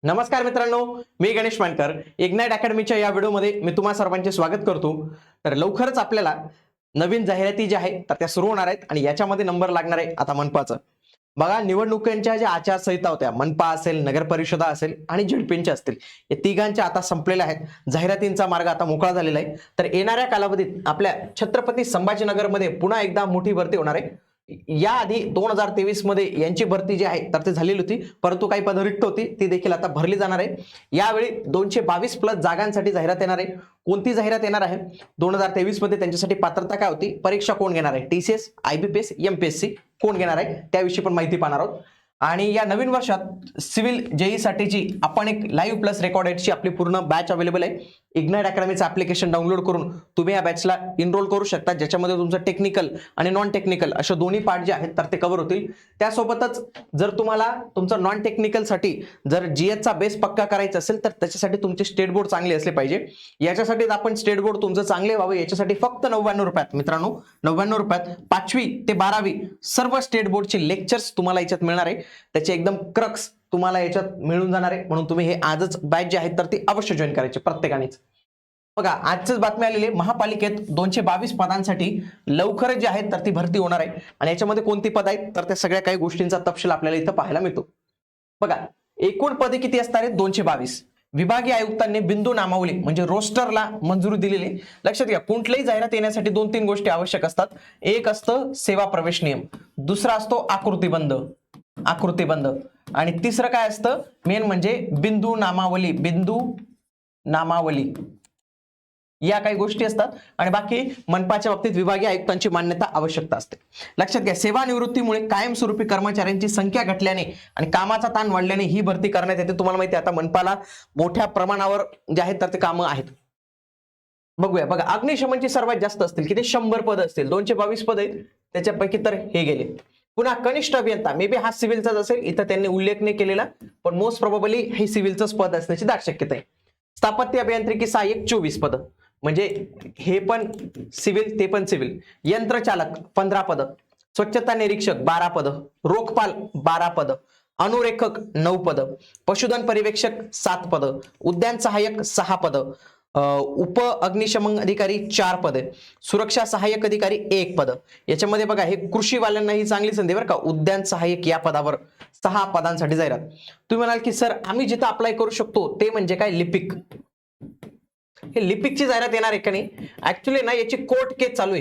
नमस्कार मित्रांनो, मी गणेश मानकर. इग्नाइट अकॅडमीच्या या व्हिडिओमध्ये मी तुम्हा सर्वांचे स्वागत करतो. तर लवकरच आपल्याला नवीन जाहिराती ज्या आहेत तर त्या सुरू होणार आहेत आणि याच्यामध्ये नंबर लागणार आहे आता मनपाचं. बघा, निवडणुकांच्या ज्या आचारसंहिता होत्या, मनपा असेल, नगर परिषदा असेल आणि झेडपींच्या असतील, या तिघांच्या आता संपलेल्या आहेत. जाहिरातींचा मार्ग आता मोकळा झालेला आहे. तर येणाऱ्या कालावधीत आपल्या छत्रपती संभाजीनगरमध्ये पुन्हा एकदा मोठी भरती होणार आहे. याआधी 2023 मध्ये यांची भरती जी आहे तर ती झालेली होती, परंतु काही पदं रिक्त होती, ती देखील आता भरली जाणार आहे. यावेळी 222 प्लस जागांसाठी जाहिरात येणार आहे. कोणती जाहिरात येणार आहे? 2023 मध्ये त्यांच्यासाठी पात्रता काय होती, परीक्षा कोण घेणार आहे, टीसीएस, आयबीपीएस, एमपीएससी कोण घेणार आहे, त्याविषयी पण माहिती पाहणार आहोत. आणि या नवीन वर्षात सिव्हिल जेई साठीची आपण एक लाईव्ह प्लस रेकॉर्डेडची आपली पूर्ण बॅच अवेलेबल आहे. इग्नाइट अकॅडमीचं ऍप्लिकेशन डाउनलोड करून तुम्ही या बॅचला इनरोल करू शकता, ज्याच्यामध्ये तुमचं टेक्निकल आणि नॉन टेक्निकल असे दोन्ही पार्ट जे आहेत तर ते कव्हर होतील. त्यासोबतच जर तुम्हाला तुमचं नॉन टेक्निकलसाठी जर जीएसचा बेस पक्का करायचा असेल तर त्याच्यासाठी तुमचे स्टेट बोर्ड चांगले असले पाहिजे. याच्यासाठी आपण स्टेट बोर्ड तुमचं चांगले व्हावं याच्यासाठी फक्त 99 रुपयात मित्रांनो, 99 रुपयात 5वी ते 12वी सर्व स्टेट बोर्डचे लेक्चर्स तुम्हाला याच्यात मिळणार आहे. त्याचे एकदम क्रक्स तुम्हाला याच्यात मिळून जाणार आहे, म्हणून तुम्ही हे आजच बॅच जे आहेत तर ती अवश्य जॉईन करायचे प्रत्येकानेच. बघा, आजच बातमी आलेली महापालिकेत 222 पदांसाठी लवकरच जे आहेत तर ती भरती होणार आहे. आणि याच्यामध्ये कोणती पद आहेत तर त्या सगळ्या काही गोष्टींचा तपशील आपल्याला इथं पाहायला मिळतो. बघा, एकूण पदे किती असणार आहेत? 222. विभागीय आयुक्तांनी बिंदू नामावली म्हणजे रोस्टरला मंजुरी दिलेली. लक्षात घ्या, कुठल्याही जाहिरात येण्यासाठी 2-3 गोष्टी आवश्यक असतात. एक असतं सेवा प्रवेश नियम, दुसरा असतो आकृतीबंध आणि तिसरं काय असतं मेन म्हणजे बिंदू नामावली या काही गोष्टी असतात. आणि बाकी मनपाच्या बाबतीत विभागीय आयुक्तांची मान्यता आवश्यकता असते. लक्षात घ्या, सेवानिवृत्तीमुळे कायमस्वरूपी कर्मचाऱ्यांची संख्या घटल्याने आणि कामाचा ताण वाढल्याने ही भरती करण्यात येते. तुम्हाला माहिती आहे आता मनपाला मोठ्या प्रमाणावर जे आहेत तर ते कामं आहेत. बघूया, बघा, अग्निशमनची सर्वात जास्त असतील, किती 100 पद असतील. 222 पद आहेत, त्याच्यापैकी तर हे गेले. पुन्हा कनिष्ठ अभियंता, मे बी हा सिव्हिलचाच असेल, इथं त्यांनी उल्लेख नाही केलेला, पण मोस्ट प्रोबेबली हे सिव्हिलचंच पद असण्याची दाट शक्यता आहे. स्थापत्य अभियांत्रिकी सहाय्यक 24 पद, म्हणजे हे पण सिव्हिल ते पण सिव्हिल. यंत्रचालक 15 पद, स्वच्छता निरीक्षक 12 पद, रोखपाल 12 पद, अनुरेखक 9 पद, पशुधन पर्यवेक्षक 7 पद, उद्यान सहाय्यक 6 पद, उप अग्निशमन अधिकारी 4 पद, सुरक्षा सहाय्यक अधिकारी 1 पद. याच्यामध्ये बघा, हे कृषीवाल्यांना ही चांगली संधी बरं का. उद्यान सहाय्यक या पदावर 6 पदांसाठी जाहिरात. तुम्ही म्हणाल की सर आम्ही जिथं अप्लाय करू शकतो ते म्हणजे काय, लिपिक. हे लिपिकची जाहिरात येणार आहे का नाही? ऍक्च्युली ना, याची कोर्ट केस चालू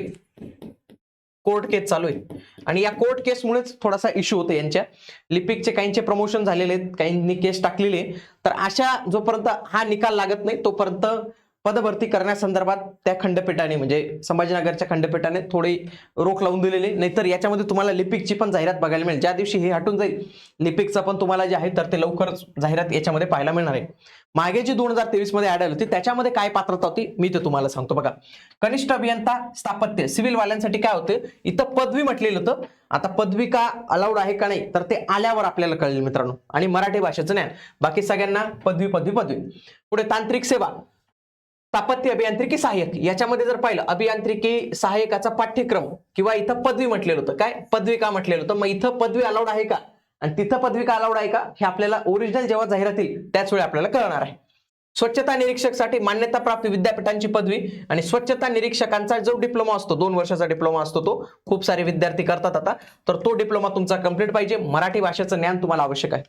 आहे आणि या कोर्ट केसमुळेच थोडासा इश्यू होतो यांच्या. लिपिकचे काहींचे प्रमोशन झालेले आहेत, काहींनी केस टाकलेली आहे. तर अशा जोपर्यंत हा निकाल लागत नाही तोपर्यंत पदभरती करण्यासंदर्भात त्या खंडपीठाने म्हणजे संभाजीनगरच्या खंडपीठाने थोडी रोख लावून दिलेली. नाहीतर याच्यामध्ये तुम्हाला लिपिकची पण जाहिरात बघायला मिळेल. ज्या दिवशी हे हटून जाईल लिपिकचं पण तुम्हाला जे आहे तर ते लवकरच जाहिरात याच्यामध्ये पाहायला मिळणार आहे. मागे जी 2023 मध्ये ऍड आली होती त्याच्यामध्ये काय पात्रता होती मी ते तुम्हाला सांगतो. बघा, कनिष्ठ अभियंता स्थापत्य सिव्हिल वाल्यांसाठी काय होते, इथं पदवी म्हटलेलं होतं. आता पदवी का अलाउड आहे का नाही तर ते आल्यावर आपल्याला कळेल मित्रांनो. आणि मराठी भाषेचं ज्ञान, बाकी सगळ्यांना पदवी. पुढे तांत्रिक सेवा, स्थापत्य अभियांत्रिकी सहाय्यक. याच्यामध्ये जर पाहिलं अभियांत्रिकी सहाय्यकाचा पाठ्यक्रम किंवा इथं पदवी म्हटलेलं होतं, काय पदवी का म्हटलेलं होतं, मग इथं पदवी अलाउड आहे का आणि तिथं पदवी का अलाउड आहे का हे आपल्याला ओरिजिनल जेव्हा जाहिरात येईल त्याच वेळी आपल्याला कळणार आहे. स्वच्छता निरीक्षकसाठी मान्यता प्राप्त विद्यापीठांची पदवी आणि स्वच्छता निरीक्षकांचा जो डिप्लोमा असतो, 2 वर्षाचा डिप्लोमा असतो, तो खूप सारे विद्यार्थी करतात आता. तर तो डिप्लोमा तुमचा कंप्लीट पाहिजे. मराठी भाषेचं ज्ञान तुम्हाला आवश्यक आहे.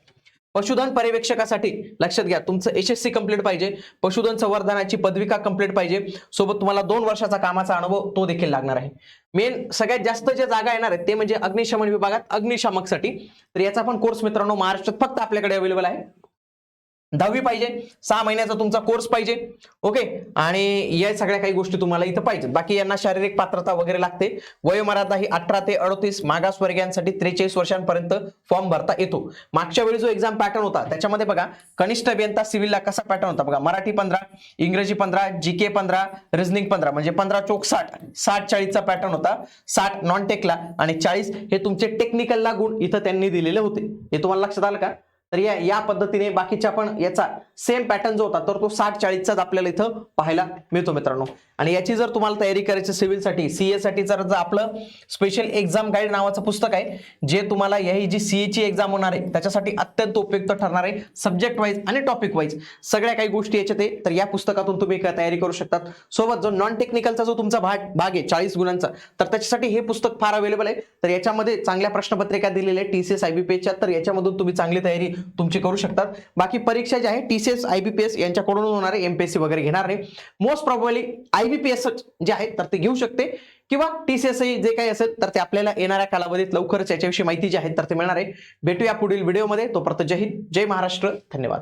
पशुधन पर्यवेक्षकासाठी लक्षात घ्या, तुमचं एसएससी कंप्लीट पाहिजे, पशुधन संवर्धनाची पदविका कंप्लीट पाहिजे, सोबत तुम्हाला 2 वर्षाचा कामाचा अनुभव तो देखील लागणार आहे. मेन सगळ्यात जास्त जे जागा येणार आहेत ते म्हणजे अग्निशमन विभागात अग्निशामकसाठी. तर याचा पण कोर्स मित्रांनो महाराष्ट्रात फक्त आपल्याकडे अवेलेबल आहे. 10वी पाहिजे, 6 महिन्याचा तुमचा कोर्स पाहिजे. ओके, आणि या सगळ्या काही गोष्टी तुम्हाला इथं पाहिजेत. बाकी यांना शारीरिक पात्रता वगैरे लागते. वयोमर्यादा ही 18 ते 38, मागासवर्गीयांसाठी 43 वर्षांपर्यंत फॉर्म भरता येतो. मागच्या वेळी जो एक्झाम पॅटर्न होता त्याच्यामध्ये बघा, कनिष्ठ अभियंता सिव्हिलला कसा पॅटर्न होता बघा, मराठी 15, इंग्रजी 15, जीके 15, रिझनिंग 15, म्हणजे 15 चोक 60, 60-40चा पॅटर्न होता. 60 नॉन टेकला आणि 40 हे तुमचे टेक्निकलला गुण इथं त्यांनी दिलेले होते. हे तुम्हाला लक्षात आलं का? तर या पद्धतीने बाकीच्या पण याचा सेम पॅटर्न जो होता तर तो 60-40चाच आपल्याला इथं पाहायला मिळतो मित्रांनो. आणि याची जर तुम्हाला तयारी करायची सिव्हिलसाठी, सीए साठी, जर आपलं स्पेशल एक्झाम गाईड नावाचं पुस्तक आहे, जे तुम्हाला ही जी सीए ची एक्झाम होणार आहे त्याच्यासाठी अत्यंत उपयुक्त ठरणार आहे. सब्जेक्ट वाईज आणि टॉपिक वाईज सगळ्या काही गोष्टी याच्यात आहे. तर या पुस्तकातून तुम्ही तयारी करू शकतात. सोबत जो नॉन टेक्निकलचा जो तुमचा भाग आहे 40 गुणांचा, तर त्याच्यासाठी हे पुस्तक फार अवेलेबल आहे. तर याच्यामध्ये चांगल्या प्रश्नपत्रिका दिलेल्या आहेत टीसीएस आयबीपीएसच्या, तर याच्यामधून तुम्ही चांगली तयारी तुमची करू शकतात. बाकी परीक्षा जी आहे टीसीएस आयबीपीएस यांच्याकडून होणार आहे, एमपीएससी वगैरे घेणार नाही. मोस्ट प्रॉब्लेमली आयबीपीएस जे आहे तर ते घेऊ शकते, किंवा टीसीएस जे काही असेल तर ते आपल्याला येणाऱ्या कालावधीत लवकरच याच्याविषयी माहिती जी आहे तर ते मिळणार आहे. भेटूया पुढील व्हिडिओमध्ये. तोपर्यंत जय हिंद, जय महाराष्ट्र, धन्यवाद.